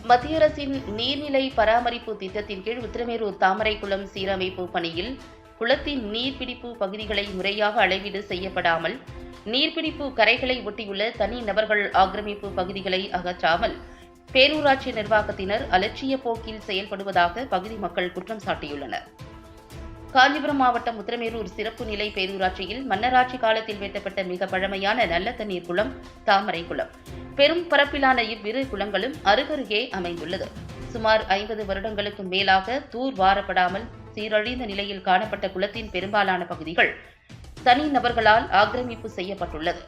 மத்திய அரசின் நீர்நிலை பராமரிப்பு திட்டத்தின் கீழ் உத்திரமேரூர் தாமரைக்குளம் சீரமைப்பு பணியில் குளத்தின் நீர்பிடிப்பு பகுதிகளை முறையாக அளவீடு செய்யப்படாமல் நீர்பிடிப்பு கரைகளை ஒட்டியுள்ள தனி நபர்கள் ஆக்கிரமிப்பு பகுதிகளை அகற்றாமல் பேரூராட்சி நிர்வாகத்தினர் அலட்சிய போக்கில் செயல்படுவதாக பகுதி மக்கள் குற்றம் சாட்டியுள்ளனர். காஞ்சிபுரம் மாவட்டம் உத்திரமேரூர் சிறப்பு நிலை பேரூராட்சியில் மன்னராட்சி காலத்தில் வெட்டப்பட்ட மிக பழமையான நல்ல தண்ணீர் குளம் தாமரை குளம். பெரும் பரப்பிலான இவ்விரு குளங்களும் அருகருகே அமைந்துள்ளது. சுமார் 50 வருடங்களுக்கு மேலாக தூர் வாரப்படாமல் சீரழிந்த நிலையில் காணப்பட்ட குளத்தின் பெரும்பாலான பகுதிகள் தனி நபர்களால் ஆக்கிரமிப்பு செய்யப்பட்டுள்ளது.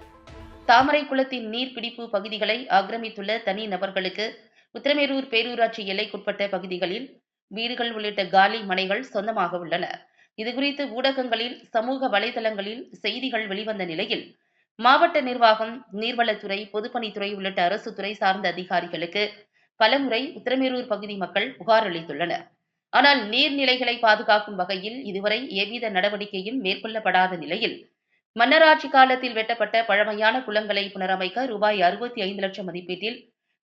தாமரை குளத்தின் நீர்பிடிப்பு பகுதிகளை ஆக்கிரமித்துள்ள தனி நபர்களுக்கு உத்திரமேரூர் பேரூராட்சி எல்லைக்குட்பட்ட பகுதிகளில் வீடுகள் உள்ளிட்ட காலி மனைகள் சொந்தமாக உள்ளன. இதுகுறித்து ஊடகங்களில் சமூக வலைதளங்களில் செய்திகள் வெளிவந்த நிலையில் மாவட்ட நிர்வாகம், நீர்வளத்துறை, பொதுப்பணித்துறை உள்ளிட்ட அரசு துறை சார்ந்த அதிகாரிகளுக்கு பலமுறை உத்திரமேரூர் பகுதி மக்கள் புகார் அளித்துள்ளனர். ஆனால் நீர்நிலைகளை பாதுகாக்கும் வகையில் இதுவரை எவ்வித நடவடிக்கையும் மேற்கொள்ளப்படாத நிலையில் மன்னராட்சி காலத்தில் வெட்டப்பட்ட பழமையான குளங்களை புனரமைக்க ரூபாய் 65 லட்சம் மதிப்பீட்டில்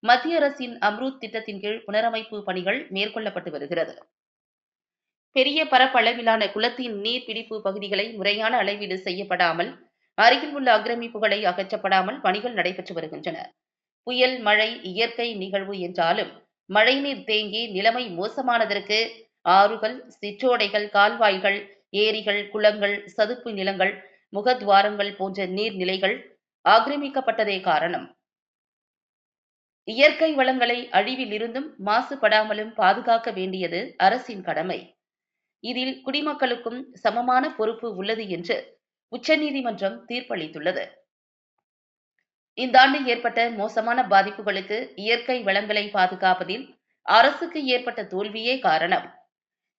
மத்திய அரசின் அம்ரூத் திட்டத்தின் கீழ் புனரமைப்பு பணிகள் மேற்கொள்ளப்பட்டு வருகிறது. பெரிய பரப்பளவிலான குளத்தின் நீர்பிடிப்பு பகுதிகளை முறையான அளவீடு செய்யப்படாமல் அருகில் உள்ள ஆக்கிரமிப்புகளை அகற்றப்படாமல் பணிகள் நடைபெற்று வருகின்றன. புயல், மழை இயற்கை நிகழ்வு என்றாலும் மழைநீர் தேங்கி நிலைமை மோசமானதற்கு ஆறுகள், சிற்றோடைகள், கால்வாய்கள், ஏரிகள், குளங்கள், சதுப்பு நிலங்கள், முகத்வாரங்கள் போன்ற நீர்நிலைகள் ஆக்கிரமிக்கப்பட்டதே காரணம். இயற்கை வளங்களை அழிவிலிருந்தும் மாசுபடாமலும் பாதுகாக்க வேண்டியது அரசின் கடமை. இதில் குடிமக்களுக்கும் சமமான பொறுப்பு உள்ளது என்று உச்சநீதிமன்றம் தீர்ப்பளித்துள்ளது. இந்த ஆண்டு ஏற்பட்ட மோசமான பாதிப்புகளுக்கு இயற்கை வளங்களை பாதுகாப்பதில் அரசுக்கு ஏற்பட்ட தோல்வியே காரணம்.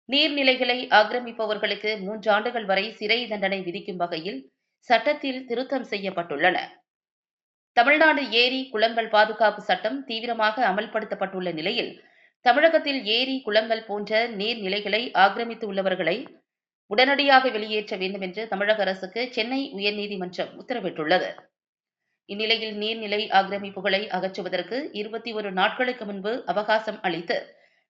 நீர்நிலைகளை ஆக்கிரமிப்பவர்களுக்கு 3 ஆண்டுகள் வரை சிறை தண்டனை விதிக்கும் வகையில் சட்டத்தில் திருத்தம் செய்யப்பட்டுள்ளன. தமிழ்நாடு ஏரி குளங்கள் பாதுகாப்பு சட்டம் தீவிரமாக அமல்படுத்தப்பட்டுள்ள நிலையில் தமிழகத்தில் ஏரி குளங்கள் போன்ற நீர்நிலைகளை ஆக்கிரமித்து உள்ளவர்களை உடனடியாக வெளியேற்ற வேண்டும் என்று தமிழக அரசுக்கு சென்னை உயர்நீதிமன்றம் உத்தரவிட்டுள்ளது. இந்நிலையில் நீர்நிலை ஆக்கிரமிப்புகளை அகற்றுவதற்கு 21 நாட்களுக்கு முன்பு அவகாசம் அளித்து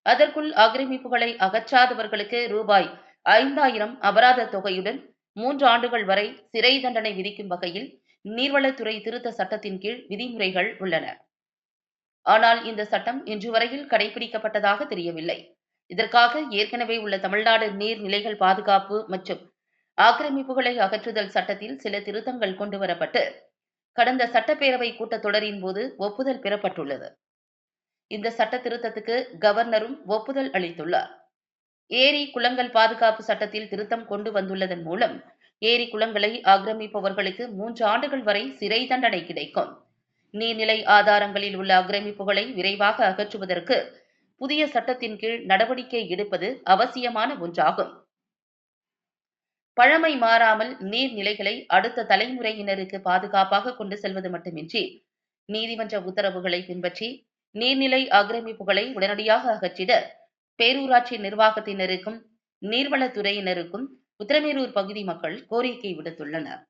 அதற்குள் ஆக்கிரமிப்புகளை அகற்றாதவர்களுக்கு ரூபாய் 5000 அபராத தொகையுடன் 3 ஆண்டுகள் வரை சிறை தண்டனை விதிக்கும் வகையில் நீர்வளத்துறை திருத்த சட்டத்தின் கீழ் விதிமுறைகள் உள்ளன. ஆனால் இந்த சட்டம் இன்று வரையில் கடைபிடிக்கப்பட்டதாக தெரியவில்லை. இதற்காக ஏற்கனவே உள்ள தமிழ்நாடு நீர்நிலைகள் பாதுகாப்பு மற்றும் ஆக்கிரமிப்புகளை அகற்றுதல் சட்டத்தில் சில திருத்தங்கள் கொண்டுவரப்பட்டு கடந்த சட்டப்பேரவை கூட்டத்தொடரின் போது ஒப்புதல் பெறப்பட்டுள்ளது. இந்த சட்ட திருத்தத்துக்கு கவர்னரும் ஒப்புதல் அளித்துள்ளார். ஏரி குளங்கள் பாதுகாப்பு சட்டத்தில் திருத்தம் கொண்டு வந்துள்ளதன் மூலம் ஏரி குளங்களை ஆக்கிரமிப்பவர்களுக்கு 3 ஆண்டுகள் வரை சிறை தண்டனை கிடைக்கும். நீர்நிலை ஆதாரங்களில் உள்ள ஆக்கிரமிப்புகளை விரைவாக அகற்றுவதற்கு புதிய சட்டத்தின் கீழ் நடவடிக்கை எடுப்பது அவசியமான ஒன்றாகும். பழமை மாறாமல் நீர்நிலைகளை அடுத்த தலைமுறையினருக்கு பாதுகாப்பாக கொண்டு செல்வது மட்டுமின்றி நீதிமன்ற உத்தரவுகளை பின்பற்றி நீர்நிலை ஆக்கிரமிப்புகளை உடனடியாக அகற்றிட பேரூராட்சி நிர்வாகத்தினருக்கும் நீர்வளத்துறையினருக்கும் உத்திரமேரூர் பகுதி மக்கள் கோரிக்கை விடுத்துள்ளனர்.